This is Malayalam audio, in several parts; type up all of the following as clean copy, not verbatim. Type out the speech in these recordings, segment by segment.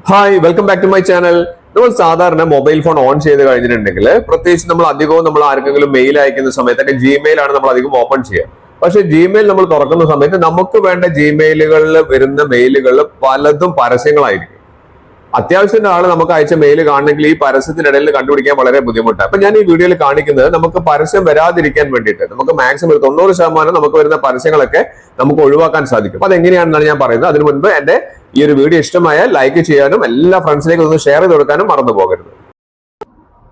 Hi welcome back to my channel. നമ്മൾ സാധാരണ മൊബൈൽ ഫോൺ ഓൺ ചെയ്ത് കഴിഞ്ഞിട്ടുണ്ടെങ്കിൽ പ്രത്യേകിച്ച് നമ്മൾ അധികവും നമ്മൾ ആർക്കെങ്കിലും മെയിൽ അയക്കുന്ന സമയത്തൊക്കെ ജിമെയിൽ ആണ് നമ്മൾ അധികം ഓപ്പൺ ചെയ്യുക. പക്ഷെ ജിമെയിൽ നമ്മൾ തുറക്കുന്ന സമയത്ത് നമുക്ക് വേണ്ട ജിമെയിലുകളിൽ വരുന്ന മെയിലുകളിൽ പലതും പരസ്യങ്ങളായിരിക്കും. അത്യാവശ്യം ആള് നമുക്ക് അയച്ച മെയിൽ കാണണമെങ്കിൽ ഈ പരസ്യത്തിനിടയിൽ കണ്ടുപിടിക്കാൻ വളരെ ബുദ്ധിമുട്ടാണ്. അപ്പൊ ഞാൻ ഈ വീഡിയോയിൽ കാണിക്കുന്നത് നമുക്ക് പരസ്യം വരാതിരിക്കാൻ വേണ്ടിയിട്ട് നമുക്ക് മാക്സിമം 90% നമുക്ക് വരുന്ന പരസ്യങ്ങളൊക്കെ നമുക്ക് ഒഴിവാക്കാൻ സാധിക്കും. അപ്പൊ അതെങ്ങനെയാണെന്നാണ് ഞാൻ പറയുന്നത്. അതിനു മുൻപ് എന്റെ ഈ ഒരു വീഡിയോ ഇഷ്ടമായാൽ ലൈക്ക് ചെയ്യാനും എല്ലാ ഫ്രണ്ട്സിലേക്ക് ഒന്ന് ഷെയർ ചെയ്ത് കൊടുക്കാനും മറന്നു പോകരുത്.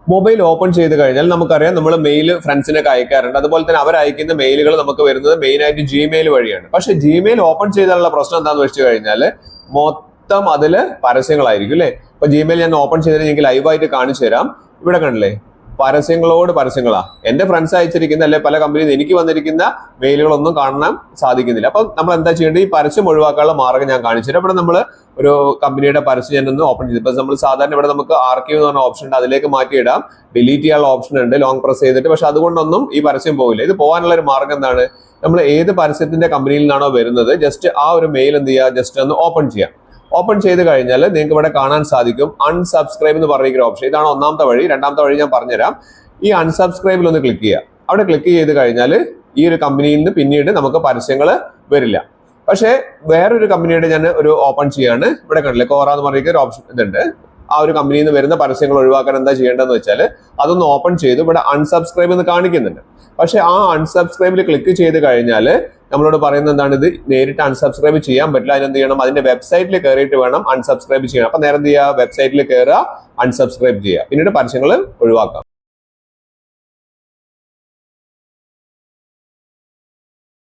മൊബൈൽ ഓപ്പൺ ചെയ്ത് കഴിഞ്ഞാൽ നമുക്കറിയാം നമ്മൾ മെയിൽ ഫ്രണ്ട്സിനൊക്കെ അയക്കാറുണ്ട്. അതുപോലെ തന്നെ അവർ അയക്കുന്ന മെയിലുകൾ നമുക്ക് വരുന്നത് മെയിൻ ആയിട്ട് ജിമെയിൽ വഴിയാണ്. പക്ഷെ ജിമെയിൽ ഓപ്പൺ ചെയ്താലുള്ള പ്രശ്നം എന്താണെന്ന് വെച്ച് കഴിഞ്ഞാൽ മൊത്തം അതില് പരസ്യങ്ങളായിരിക്കും അല്ലെ. ഇപ്പൊ ജിമെയിൽ ഞാൻ ഓപ്പൺ ചെയ്തതിന് എനിക്ക് ലൈവായിട്ട് കാണിച്ചു തരാം. ഇവിടെ കണ്ടില്ലേ, പരസ്യങ്ങളോട് പരസ്യങ്ങളാ. എന്റെ ഫ്രണ്ട്സ് അയച്ചിരിക്കുന്ന അല്ലെ പല കമ്പനിയിൽ എനിക്ക് വന്നിരിക്കുന്ന മെയിലുകളൊന്നും കാണാൻ സാധിക്കുന്നില്ല. അപ്പൊ നമ്മൾ എന്താ ചെയ്യേണ്ടത്? ഈ പരസ്യം ഒഴിവാക്കാനുള്ള മാർഗ്ഗം ഞാൻ കാണിച്ചു തരാം. ഇവിടെ നമ്മൾ ഒരു കമ്പനിയുടെ പരസ്യം ഞാനൊന്ന് ഓപ്പൺ ചെയ്തു. ഇപ്പൊ നമ്മൾ സാധാരണ ഇവിടെ നമുക്ക് ആർക്കൈവ് എന്ന് പറഞ്ഞ ഓപ്ഷൻ ഉണ്ട്, അതിലേക്ക് മാറ്റിയിടാം. ഡിലീറ്റ് ചെയ്യാനുള്ള ഓപ്ഷൻ ഉണ്ട് ലോങ് പ്രസ് ചെയ്തിട്ട്. പക്ഷെ അതുകൊണ്ടൊന്നും ഈ പരസ്യം പോകില്ല. ഇത് പോകാനുള്ള ഒരു മാർഗ്ഗം എന്താണ്? നമ്മൾ ഏത് പരസ്യത്തിന്റെ കമ്പനിയിൽ നിന്നാണോ വരുന്നത് ജസ്റ്റ് ആ ഒരു മെയിൽ എന്ത് ചെയ്യുക, ജസ്റ്റ് ഒന്ന് ഓപ്പൺ ചെയ്യാം. ഓപ്പൺ ചെയ്ത് കഴിഞ്ഞാൽ നിങ്ങൾക്ക് ഇവിടെ കാണാൻ സാധിക്കും അൺസബ്സ്ക്രൈബ് എന്ന് പറയുന്ന ഓപ്ഷൻ. ഇതാണ് ഒന്നാമത്തെ വഴി. രണ്ടാമത്തെ വഴി ഞാൻ പറഞ്ഞുതരാം. ഈ അൺസബ്സ്ക്രൈബിൽ ഒന്ന് ക്ലിക്ക് ചെയ്യുക. അവിടെ ക്ലിക്ക് ചെയ്ത് കഴിഞ്ഞാൽ ഈ ഒരു കമ്പനിയിൽ നിന്ന് പിന്നീട് നമുക്ക് പരസ്യങ്ങൾ വരില്ല. പക്ഷേ വേറൊരു കമ്പനിയുടെ ഞാൻ ഒരു ഓപ്പൺ ചെയ്യാണ്. ഇവിടെ കണ്ടില്ലേ, കോറ എന്ന് പറയുന്ന ഒരു ഓപ്ഷൻ ഇതുണ്ട്. ആ ഒരു കമ്പനിയിൽ നിന്ന് വരുന്ന പരസ്യങ്ങൾ ഒഴിവാക്കാൻ എന്താ ചെയ്യേണ്ടതെന്ന് വെച്ചാൽ അതൊന്ന് ഓപ്പൺ ചെയ്ത് ഇവിടെ അൺസബ്സ്ക്രൈബ് എന്ന് കാണിക്കുന്നുണ്ട്. പക്ഷെ ആ അൺസബ്സ്ക്രൈബിൽ ക്ലിക്ക് ചെയ്ത് കഴിഞ്ഞാൽ നമ്മളോട് പറയുന്നത് എന്താണ്? ഇത് നേരിട്ട് അൺസബ്സ്ക്രൈബ് ചെയ്യാൻ പറ്റില്ല. അതിനെന്ത് ചെയ്യണം? അതിന്റെ വെബ്സൈറ്റിൽ കയറിയിട്ട് വേണം അൺസബ്സ്ക്രൈബ് ചെയ്യണം. അപ്പൊ നേരെ എന്ത് ചെയ്യുക? വെബ്സൈറ്റിൽ കയറുക, അൺസബ്സ്ക്രൈബ് ചെയ്യുക, പിന്നീട് പരസ്യങ്ങൾ ഒഴിവാക്കാം.